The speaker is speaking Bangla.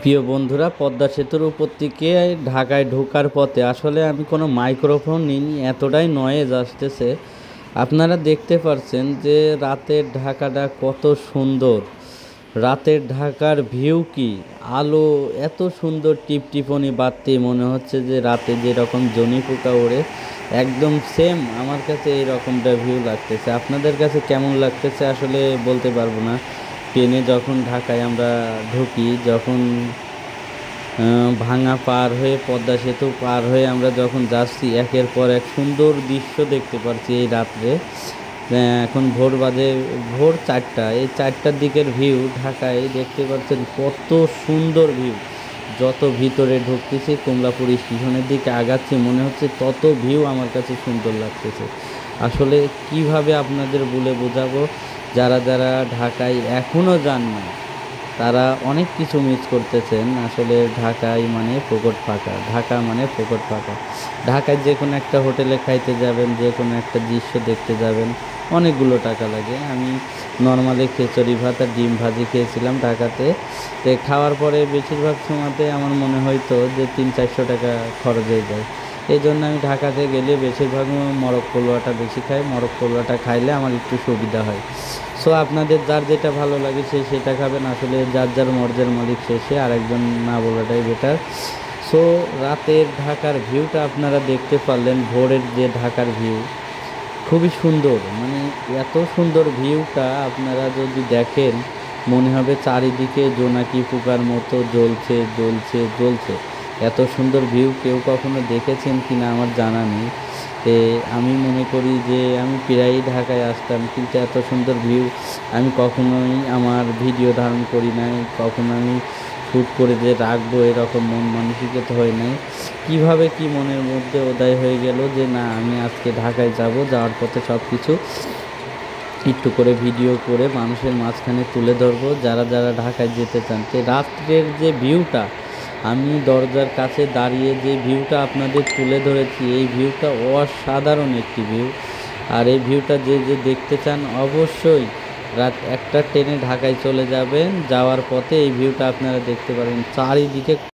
প্রিয় বন্ধুরা, পদ্মা সেতুর উপর থেকে ঢাকায় ঢোকার পথে আসলে আমি কোনো মাইক্রোফোন নিইনি, এতটাই নয়েজ আসতেছে। আপনারা দেখতে পাচ্ছেন যে রাতের ঢাকাটা কত সুন্দর। রাতের ঢাকার ভিউ কি, আলো এত সুন্দর, টিপটিপনি বাতি, মনে হচ্ছে যে রাতে যেরকম জনি পোকা ওড়ে একদম সেম আমার কাছে এই রকমটা ভিউ লাগতেছে। আপনাদের কাছে কেমন লাগতেছে আসলে বলতে পারবো না। ট্রেনে যখন ঢাকায় আমরা ঢুকি, যখন ভাঙা পার হয়ে, পদ্মা সেতু পার হয়ে আমরা যখন যাচ্ছি, একের পর এক সুন্দর দৃশ্য দেখতে পাচ্ছি এই রাত্রে। এখন ভোর বাজে, ভোর 4টা, এই 4টার দিকের ভিউ ঢাকায় দেখতে পাচ্ছেন কত সুন্দর ভিউ। যত ভিতরে ঢুকতেছি, কমলাপুর স্টেশনের দিকে আগাচ্ছি, মনে হচ্ছে তত ভিউ আমার কাছে সুন্দর লাগতেছে। আসলে কিভাবে আপনাদের বলে বোঝাবো, যারা যারা ঢাকায় এখনও যান না তারা অনেক কিছু মিস করতেছেন। আসলে ঢাকায় মানে ফোকট ফাঁকা, ঢাকা মানে ফোকট ফাঁকা। ঢাকায় যে কোনো একটা হোটেলে খাইতে যাবেন, যে কোনো একটা দৃশ্য দেখতে যাবেন, অনেকগুলো টাকা লাগে। আমি নর্মালি খিচুড়ি ভাত আর ডিম ভাজি খেয়েছিলাম ঢাকাতে। তো খাওয়ার পরে বেশিরভাগ সময়তে আমার মনে হয়তো যে 300-400 টাকা খরচ হয়ে যায়। এই জন্য আমি ঢাকাতে গেলে বেশিরভাগ মরক পোলোয়াটা বেশি খাই। মরক পোলোয়াটা খাইলে আমার একটু সুবিধা হয়। সো আপনাদের যার যেটা ভালো লাগে সে সেটা খাবেন। আসলে যার যার মর্জের মালিক শেষে আরেকজন না বলাটাই বেটার। সো রাতের ঢাকার ভিউটা আপনারা দেখতে পারলেন, ভোরের যে ঢাকার ভিউ খুবই সুন্দর। মানে এত সুন্দর ভিউটা আপনারা যদি দেখেন, মনে হবে চারিদিকে জোনাকি পোকার মতো জ্বলছে জ্বলছে জ্বলছে। এত সুন্দর ভিউ কেউ কখনো দেখেছেন কি না আমার জানা নেই। আমি মনে করি যে আমি প্রায়ই ঢাকায় আসতাম, কিন্তু এত সুন্দর ভিউ আমি কখনোই আমার ভিডিও ধারণ করি নাই, কখনো আমি শ্যুট করে যে রাখবো এরকম মন মানসিকতা হয় নাই। কিভাবে কি মনের মধ্যে উদয় হয়ে গেল যে না, আমি আজকে ঢাকায় যাব, যাওয়ার পথে সব কিছু একটু করে ভিডিও করে মানুষের মাঝখানে তুলে ধরবো। যারা যারা ঢাকায় যেতে চান, তো রাত্রের যে ভিউটা, আমি দরজার কাছে দাঁড়িয়ে যে ভিউটা আপনাদের তুলে ধরেছি, এই ভিউটা অসাধারণ একটি ভিউ। আর এই ভিউটা যে যে দেখতে চান, অবশ্যই রাত 1টা ট্রেনে ঢাকায় চলে যাবেন, যাওয়ার পথে এই ভিউটা আপনারা দেখতে পারবেন। চারিদিকে